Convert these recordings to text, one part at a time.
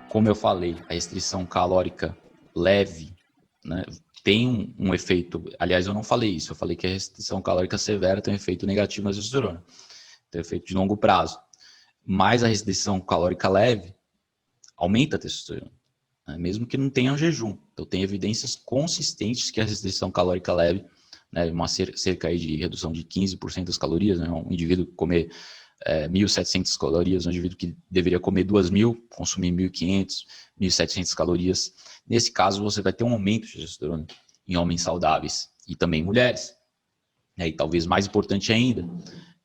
Como eu falei, a restrição calórica leve, né, tem um efeito. Aliás, eu não falei isso. Eu falei que a restrição calórica severa tem um efeito negativo na testosterona. Tem um efeito de longo prazo. Mas a restrição calórica leve aumenta a testosterona, né, mesmo que não tenha um jejum. Então, tem evidências consistentes que a restrição calórica leve, né, uma cerca aí de redução de 15% das calorias, né, um indivíduo comer 1.700 calorias, um indivíduo que deveria comer 2.000, consumir 1.500, 1.700 calorias. Nesse caso, você vai ter um aumento de testosterona em homens saudáveis e também mulheres. E talvez mais importante ainda,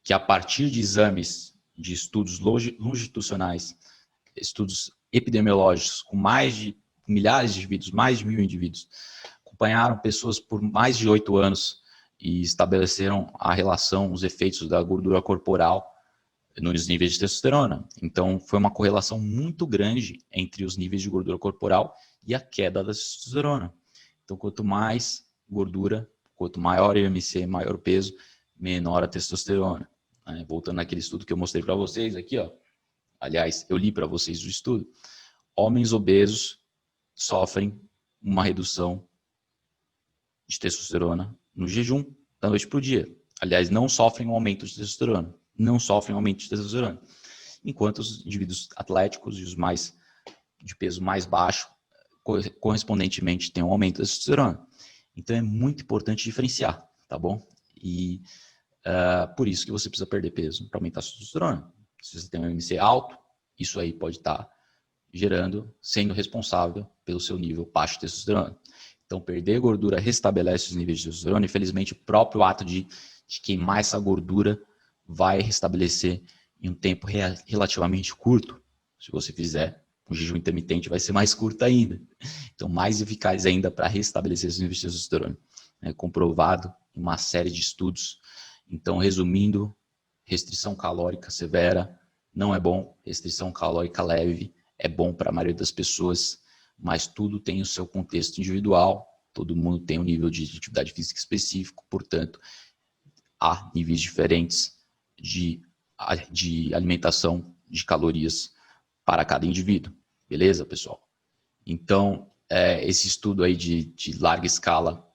que a partir de exames de estudos longitudinais, estudos epidemiológicos com mais de milhares de indivíduos, mais de 1.000 indivíduos, acompanharam pessoas por mais de 8 anos e estabeleceram a relação, os efeitos da gordura corporal nos níveis de testosterona. Então, foi uma correlação muito grande entre os níveis de gordura corporal e a queda da testosterona. Então, quanto mais gordura, quanto maior o IMC, maior o peso, menor a testosterona. Voltando naquele estudo que eu mostrei para vocês aqui, ó. Aliás, eu li para vocês o estudo. Homens obesos sofrem uma redução de testosterona no jejum da noite para o dia. Aliás, não sofrem um aumento de testosterona. Não sofrem um aumento de testosterona. Enquanto os indivíduos atléticos e os mais de peso mais baixo, correspondentemente, têm um aumento da testosterona. Então, é muito importante diferenciar, tá bom? E por isso que você precisa perder peso para aumentar a testosterona. Se você tem um IMC alto, isso aí pode estar sendo responsável pelo seu nível baixo de testosterona. Então, perder gordura restabelece os níveis de testosterona. Infelizmente, o próprio ato de queimar essa gordura vai restabelecer em um tempo relativamente curto. Se você fizer um jejum intermitente, vai ser mais curto ainda. Então, mais eficaz ainda para restabelecer os níveis de testosterona. É comprovado em uma série de estudos. Então, resumindo, restrição calórica severa não é bom, restrição calórica leve é bom para a maioria das pessoas, mas tudo tem o seu contexto individual, todo mundo tem um nível de atividade física específico, portanto, há níveis diferentes de alimentação de calorias para cada indivíduo. Beleza, pessoal? Então, esse estudo aí de larga escala,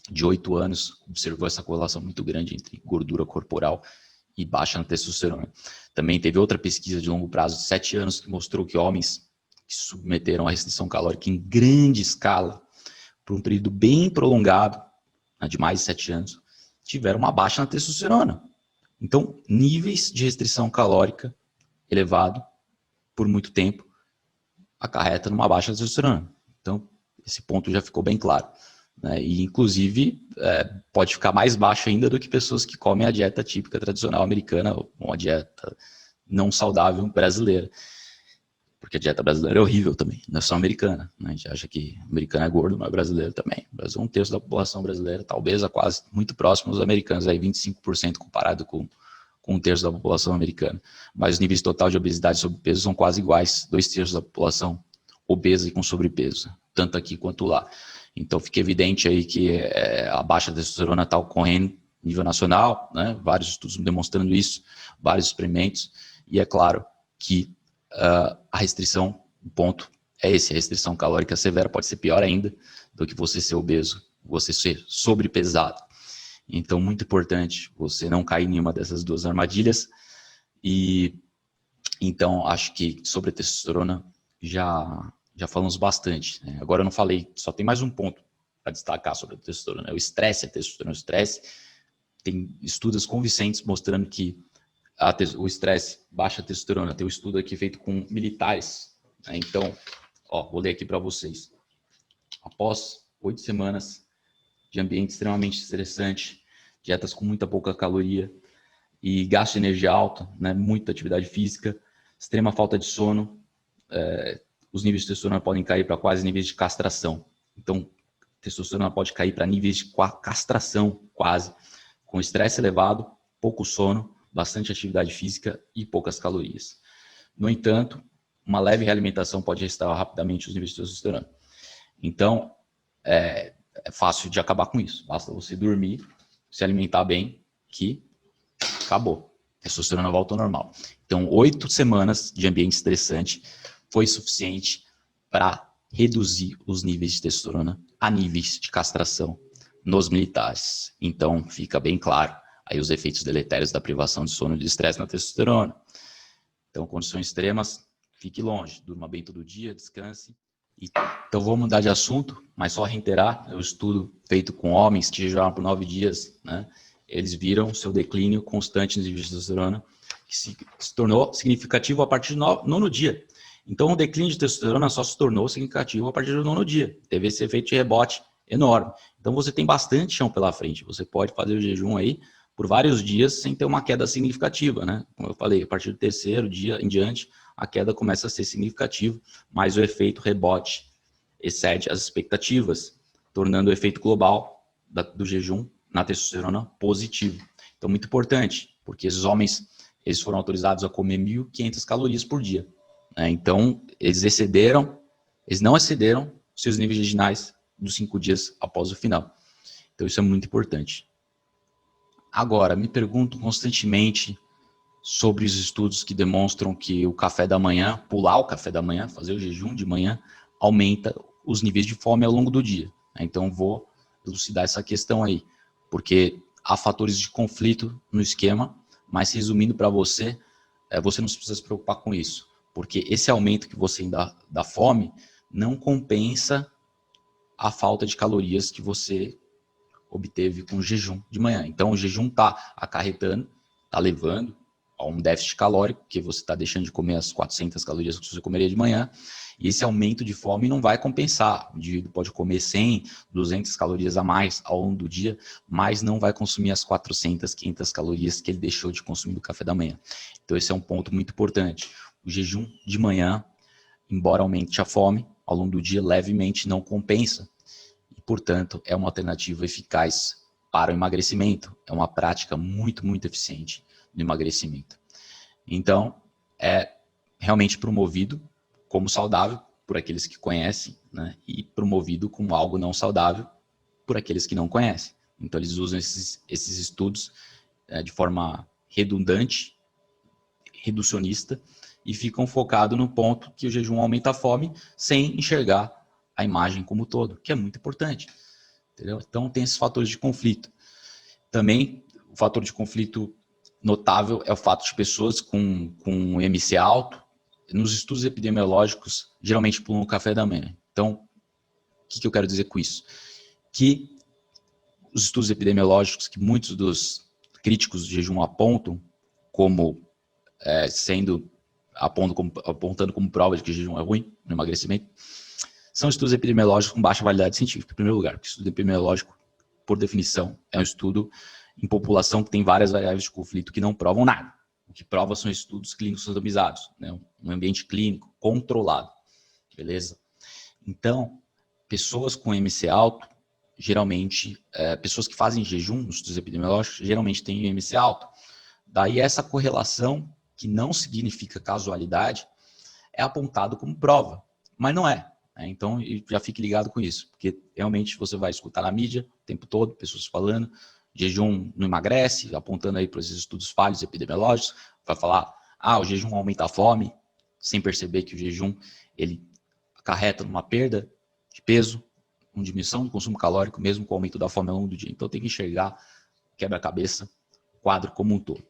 de 8 anos, observou essa correlação muito grande entre gordura corporal e baixa na testosterona. Também teve outra pesquisa de longo prazo de 7 anos que mostrou que homens que se submeteram à restrição calórica em grande escala, por um período bem prolongado, de mais de 7 anos, tiveram uma baixa na testosterona. Então, níveis de restrição calórica elevado por muito tempo acarreta numa baixa testosterona. Então, esse ponto já ficou bem claro. E, inclusive, pode ficar mais baixo ainda do que pessoas que comem a dieta típica tradicional americana, ou uma dieta não saudável brasileira. Porque a dieta brasileira é horrível também, não é só americana. A gente acha que americano é gordo, mas brasileiro também. O Brasil é 1/3 da população brasileira, talvez quase muito próximo dos americanos, aí 25% comparado com 1/3 da população americana. Mas os níveis total de obesidade e sobrepeso são quase iguais, 2/3 da população obesa e com sobrepeso, tanto aqui quanto lá. Então fica evidente aí que a baixa testosterona está ocorrendo a nível nacional, né? Vários estudos demonstrando isso, vários experimentos, e é claro que a restrição, o ponto é esse, a restrição calórica severa pode ser pior ainda do que você ser obeso, você ser sobrepesado. Então, muito importante você não cair em nenhuma dessas duas armadilhas. E então, acho que sobre a testosterona já falamos bastante. Né? Agora eu não falei, só tem mais um ponto para destacar sobre a testosterona. O estresse, a testosterona, o estresse. Tem estudos convincentes mostrando que o estresse baixa a testosterona. Tem um estudo aqui feito com militares. Né? Então, vou ler aqui para vocês. Após 8 semanas de ambiente extremamente estressante, dietas com muita pouca caloria e gasto de energia alto, né, muita atividade física, extrema falta de sono, os níveis de testosterona podem cair para quase níveis de castração. Então, testosterona pode cair para níveis de castração quase, com estresse elevado, pouco sono, bastante atividade física e poucas calorias. No entanto, uma leve realimentação pode restaurar rapidamente os níveis de testosterona. Então, é fácil de acabar com isso. Basta você dormir, se alimentar bem, que acabou. A testosterona volta ao normal. Então, 8 semanas de ambiente estressante foi suficiente para reduzir os níveis de testosterona a níveis de castração nos militares. Então, fica bem claro aí os efeitos deletérios da privação de sono e de estresse na testosterona. Então, condições extremas, fique longe, durma bem todo dia, descanse. Então, vou mudar de assunto, mas só reiterar, o estudo feito com homens que jejuaram por 9 dias, né, eles viram seu declínio constante nos níveis de testosterona, que se tornou significativo a partir do 9º dia. Então, o declínio de testosterona só se tornou significativo a partir do 9º dia. Teve esse efeito de rebote enorme. Então, você tem bastante chão pela frente. Você pode fazer o jejum aí por vários dias sem ter uma queda significativa, né? Como eu falei, a partir do 3º dia em diante, a queda começa a ser significativa, mas o efeito rebote excede as expectativas, tornando o efeito global do jejum na testosterona positivo. Então, muito importante, porque esses homens eles foram autorizados a comer 1.500 calorias por dia. Né? Então, eles não excederam seus níveis vaginais dos 5 dias após o final. Então, isso é muito importante. Agora, me pergunto constantemente sobre os estudos que demonstram que o café da manhã, pular o café da manhã, fazer o jejum de manhã, aumenta os níveis de fome ao longo do dia. Então, vou elucidar essa questão aí, porque há fatores de conflito no esquema, mas resumindo para você, você não precisa se preocupar com isso, porque esse aumento que você dá da fome não compensa a falta de calorias que você obteve com o jejum de manhã. Então, o jejum está acarretando, está levando a um déficit calórico, que você está deixando de comer as 400 calorias que você comeria de manhã, e esse aumento de fome não vai compensar. O indivíduo pode comer 100, 200 calorias a mais ao longo do dia, mas não vai consumir as 400, 500 calorias que ele deixou de consumir do café da manhã. Então, esse é um ponto muito importante. O jejum de manhã, embora aumente a fome, ao longo do dia, levemente não compensa. E, portanto, é uma alternativa eficaz para o emagrecimento. É uma prática muito, muito eficiente no emagrecimento. Então, é realmente promovido como saudável por aqueles que conhecem, né? E promovido como algo não saudável por aqueles que não conhecem. Então, eles usam esses estudos de forma redundante, reducionista, e ficam focados no ponto que o jejum aumenta a fome sem enxergar a imagem como um todo, que é muito importante. Entendeu? Então, tem esses fatores de conflito. Também, o fator de conflito notável é o fato de pessoas com MC alto, nos estudos epidemiológicos, geralmente pulam o café da manhã. Então, o que eu quero dizer com isso? Que os estudos epidemiológicos que muitos dos críticos do jejum apontam como apontando como prova de que o jejum é ruim no emagrecimento, são estudos epidemiológicos com baixa validade científica, em primeiro lugar, porque estudo epidemiológico, por definição, é um estudo em população que tem várias variáveis de conflito que não provam nada. O que prova são estudos clínicos randomizados, né? Um ambiente clínico controlado, beleza? Então, pessoas com MC alto, geralmente, pessoas que fazem jejum nos estudos epidemiológicos, geralmente têm MC alto. Daí essa correlação, que não significa casualidade, é apontado como prova, mas não é. Então, já fique ligado com isso, porque realmente você vai escutar na mídia o tempo todo, pessoas falando, jejum não emagrece, apontando aí para esses estudos falhos epidemiológicos, vai falar, o jejum aumenta a fome, sem perceber que o jejum, ele acarreta numa perda de peso, com diminuição do consumo calórico, mesmo com o aumento da fome ao longo do dia. Então, tem que enxergar quebra-cabeça, quadro como um todo.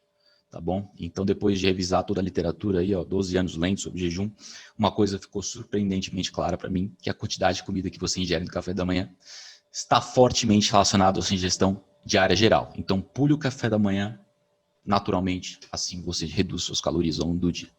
Tá bom? Então, depois de revisar toda a literatura aí, 12 anos lendo sobre jejum, uma coisa ficou surpreendentemente clara para mim, que a quantidade de comida que você ingere no café da manhã está fortemente relacionada à sua ingestão diária geral. Então, pule o café da manhã naturalmente, assim você reduz suas calorias ao longo do dia.